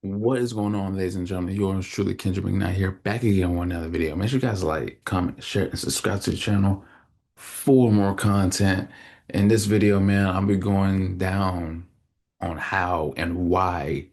What is going on, ladies and gentlemen? Yours truly, Kendrick McKnight here, back again with another video. Make sure you guys like, comment, share, and subscribe to the channel for more content. In this video, man, I'll be going down on how and why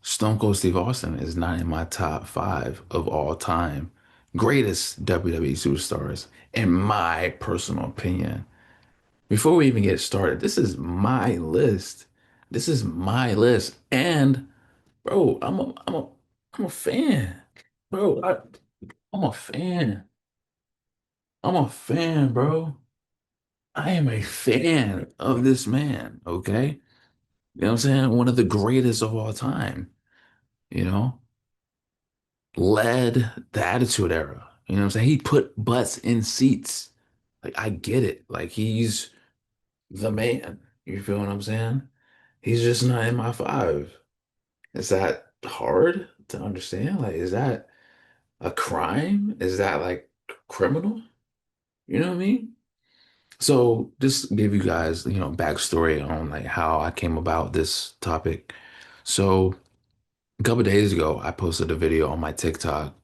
Stone Cold Steve Austin is not in my top five of all time greatest WWE superstars, in my personal opinion. Before we even get started, this is my list. This is my list. And bro, I'm a fan. Bro, I'm a fan. I'm a fan, bro. I am a fan of this man, okay? You know what I'm saying? One of the greatest of all time, you know? Led the Attitude Era. You know what I'm saying? He put butts in seats. Like, I get it. Like, he's the man. You feel what I'm saying? He's just not in my five. Is that hard to understand? Like, is that a crime? Is that like criminal? You know what I mean? So just give you guys, backstory on like how I came about this topic. So a couple of days ago, I posted a video on my TikTok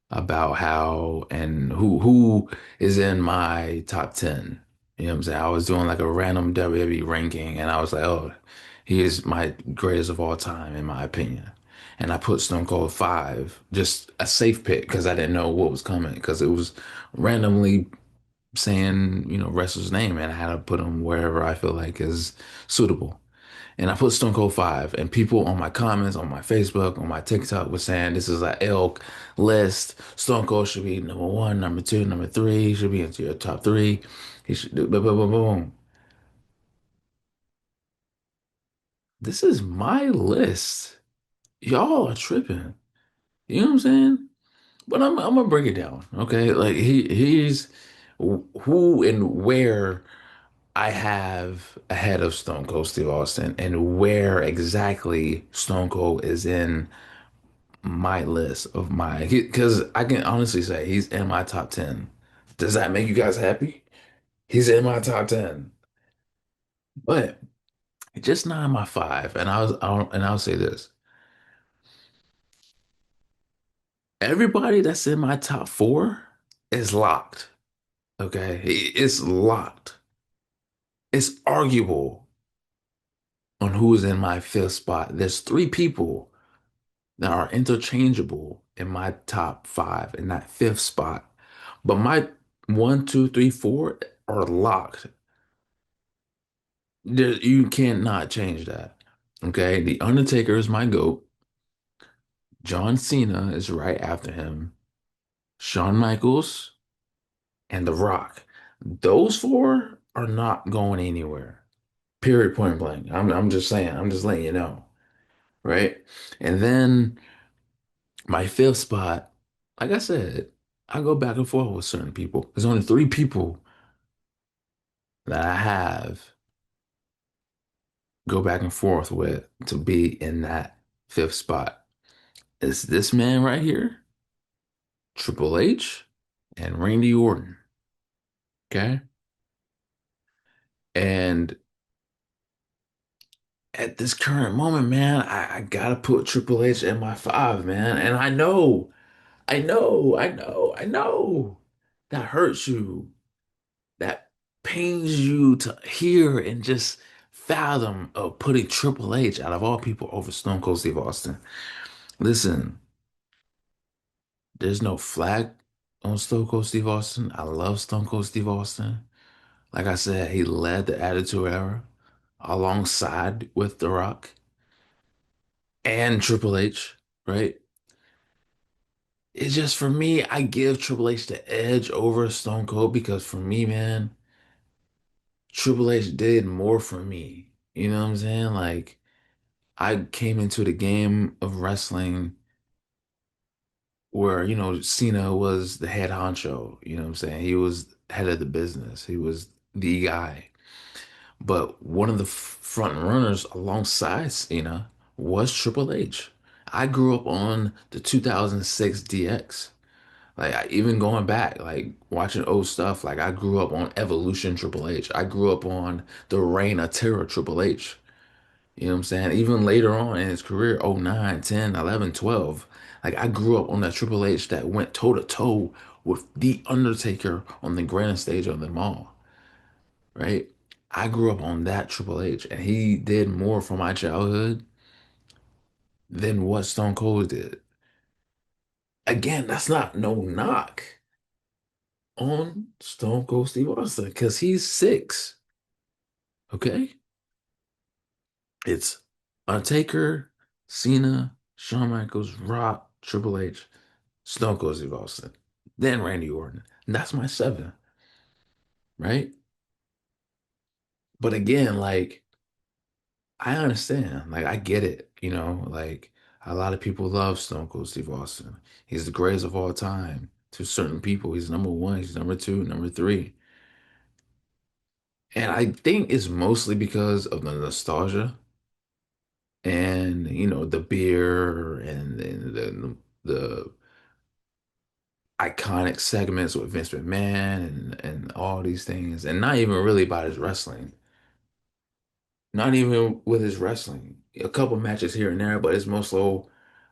about how and who is in my top 10. You know what I'm saying? I was doing like a random WWE ranking and I was like, oh, he is my greatest of all time in my opinion. And I put Stone Cold 5, just a safe pick because I didn't know what was coming because it was randomly saying, wrestler's name and I had to put him wherever I feel like is suitable. And I put Stone Cold 5, and people on my comments, on my Facebook, on my TikTok was saying this is an elk list. Stone Cold should be number one, number two, number three. He should be into your top three. He should do boom, boom, boom, boom. This is my list. Y'all are tripping. You know what I'm saying? But I'm gonna break it down. Okay, like he's who and where I have ahead of Stone Cold Steve Austin and where exactly Stone Cold is in my list of my because I can honestly say he's in my top 10. Does that make you guys happy? He's in my top 10. But just not in my five. And I'll say this. Everybody that's in my top four is locked. Okay? It's locked. It's arguable on who's in my fifth spot. There's three people that are interchangeable in my top five in that fifth spot. But my one, two, three, four are locked. You can't not change that. Okay. The Undertaker is my GOAT. John Cena is right after him. Shawn Michaels and The Rock. Those four are not going anywhere. Period, point blank. I'm just saying, I'm just letting you know. Right. And then my fifth spot, like I said, I go back and forth with certain people. There's only three people that I have go back and forth with to be in that fifth spot. It's this man right here, Triple H, and Randy Orton. Okay. And at this current moment, man, I gotta put Triple H in my five, man. And I know that hurts you. That pains you to hear and just fathom of putting Triple H out of all people over Stone Cold Steve Austin. Listen, there's no flag on Stone Cold Steve Austin. I love Stone Cold Steve Austin. Like I said, he led the Attitude Era alongside with The Rock and Triple H, right? It's just for me, I give Triple H the edge over Stone Cold because for me, man, Triple H did more for me. You know what I'm saying? Like, I came into the game of wrestling where, Cena was the head honcho. You know what I'm saying? He was head of the business, he was the guy. But one of the front runners alongside Cena was Triple H. I grew up on the 2006 DX. Like even going back, like watching old stuff, like I grew up on Evolution Triple H. I grew up on the Reign of Terror Triple H. You know what I'm saying? Even later on in his career, oh 09, 10, 11, 12. Like I grew up on that Triple H that went toe to toe with The Undertaker on the grandest stage of them all, right? I grew up on that Triple H, and he did more for my childhood than what Stone Cold did. Again, that's not no knock on Stone Cold Steve Austin because he's six. Okay? It's Undertaker, Cena, Shawn Michaels, Rock, Triple H, Stone Cold Steve Austin, then Randy Orton. And that's my seven, right? But again, like I understand, like I get it, like a lot of people love Stone Cold Steve Austin. He's the greatest of all time. To certain people, he's number one, he's number two, number three. And I think it's mostly because of the nostalgia and the beer and the iconic segments with Vince McMahon and all these things, and not even really about his wrestling. Not even with his wrestling. A couple matches here and there, but it's more so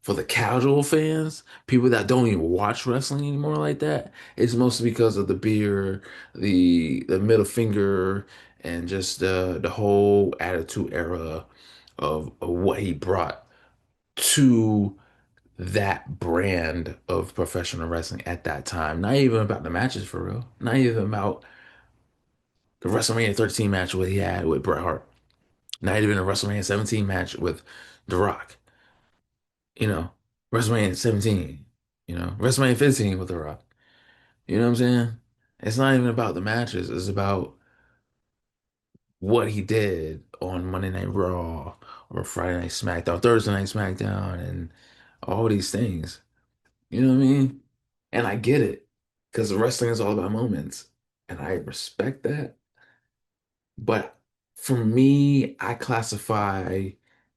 for the casual fans, people that don't even watch wrestling anymore like that. It's mostly because of the beer, the middle finger, and just the whole attitude era of what he brought to that brand of professional wrestling at that time. Not even about the matches for real. Not even about the WrestleMania 13 match what he had with Bret Hart. Not even a WrestleMania 17 match with The Rock. You know, WrestleMania 17. WrestleMania 15 with The Rock. You know what I'm saying? It's not even about the matches. It's about what he did on Monday Night Raw or Friday Night SmackDown, Thursday Night SmackDown, and all these things. You know what I mean? And I get it because wrestling is all about moments. And I respect that. But for me, I classify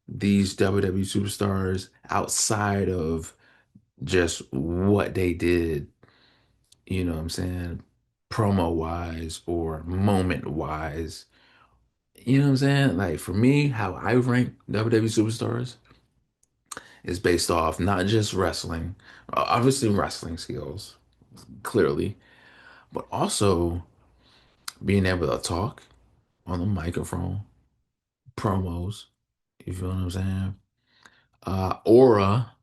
these WWE superstars outside of just what they did, you know what I'm saying, promo wise or moment wise. You know what I'm saying? Like for me, how I rank WWE superstars is based off not just wrestling, obviously wrestling skills, clearly, but also being able to talk on the microphone, promos, you feel what I'm saying? Aura,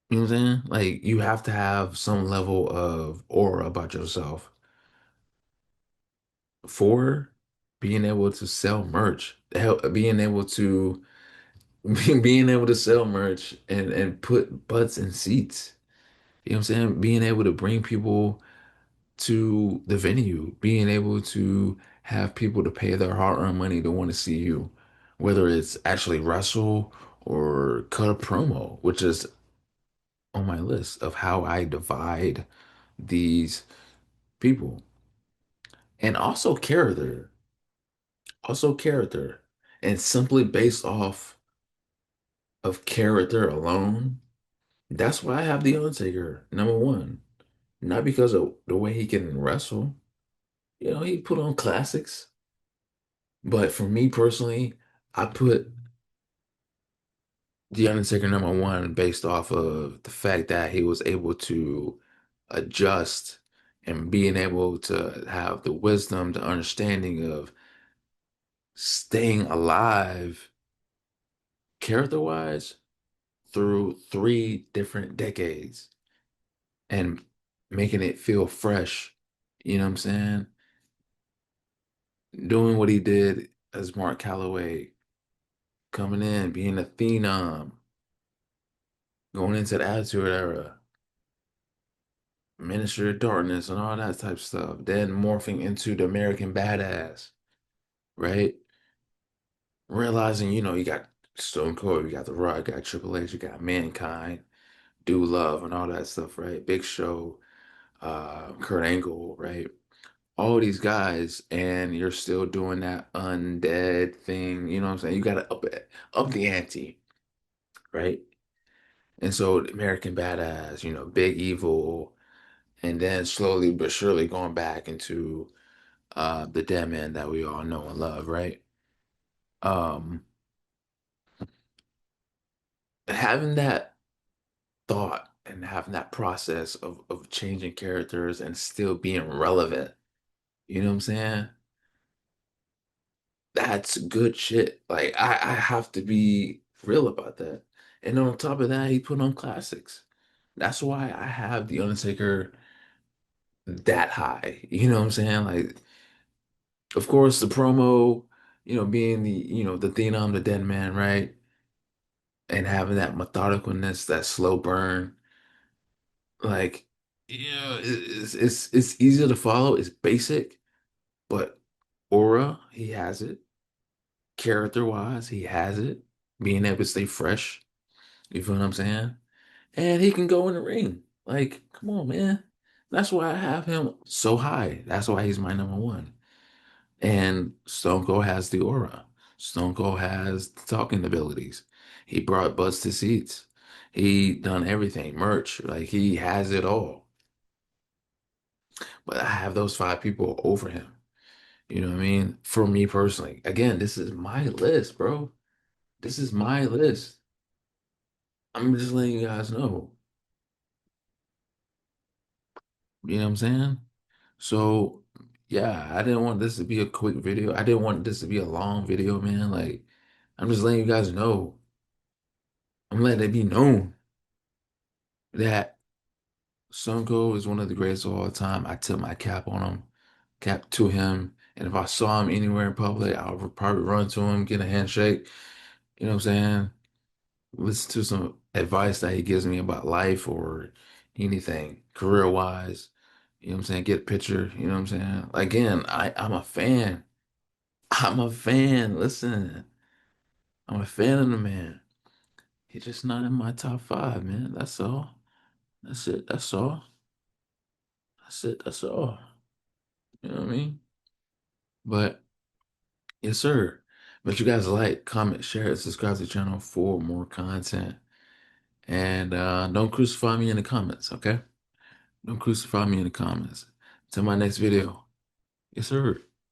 you know what I'm saying? Like you have to have some level of aura about yourself for being able to sell merch, being able to being able to sell merch and put butts in seats. You know what I'm saying? Being able to bring people to the venue, being able to have people to pay their hard-earned money to want to see you, whether it's actually wrestle or cut a promo, which is on my list of how I divide these people. And also character, and simply based off of character alone. That's why I have The Undertaker number one. Not because of the way he can wrestle. He put on classics. But for me personally, I put The Undertaker number one based off of the fact that he was able to adjust and being able to have the wisdom, the understanding of staying alive character-wise through three different decades and making it feel fresh. You know what I'm saying? Doing what he did as Mark Calloway, coming in, being a phenom, going into the Attitude Era, Minister of Darkness, and all that type of stuff. Then morphing into the American Badass, right? Realizing, you got Stone Cold, you got The Rock, you got Triple H, you got Mankind, Do Love, and all that stuff, right? Big Show, Kurt Angle, right? All these guys, and you're still doing that undead thing. You know what I'm saying? You gotta up the ante, right? And so American Badass, Big Evil, and then slowly but surely going back into the dead man that we all know and love, right? Um, having that thought and having that process of changing characters and still being relevant, you know what I'm saying? That's good shit. Like I have to be real about that. And on top of that, he put on classics. That's why I have The Undertaker that high. You know what I'm saying? Like, of course, the promo, being the Phenom, the dead man, right? And having that methodicalness, that slow burn, like, it's easier to follow. It's basic, but aura, he has it. Character wise, he has it. Being able to stay fresh. You feel what I'm saying? And he can go in the ring. Like, come on, man. That's why I have him so high. That's why he's my number one. And Stone Cold has the aura. Stone Cold has the talking abilities. He brought butts to seats. He done everything, merch. Like he has it all. But I have those five people over him. You know what I mean? For me personally. Again, this is my list, bro. This is my list. I'm just letting you guys know. You know what I'm saying? So, yeah, I didn't want this to be a quick video. I didn't want this to be a long video, man. Like, I'm just letting you guys know. I'm letting it be known that Sunko is one of the greatest of all time. I tip my cap on him, cap to him. And if I saw him anywhere in public, I would probably run to him, get a handshake. You know what I'm saying? Listen to some advice that he gives me about life or anything, career wise. You know what I'm saying? Get a picture. You know what I'm saying? Again, I'm a fan. I'm a fan. Listen, I'm a fan of the man. He's just not in my top five, man. That's all. That's it. That's all. That's it. That's all. You know what I mean? But yes, sir. But you guys like, comment, share, and subscribe to the channel for more content. And don't crucify me in the comments, okay? Don't crucify me in the comments. Till my next video. Yes, sir.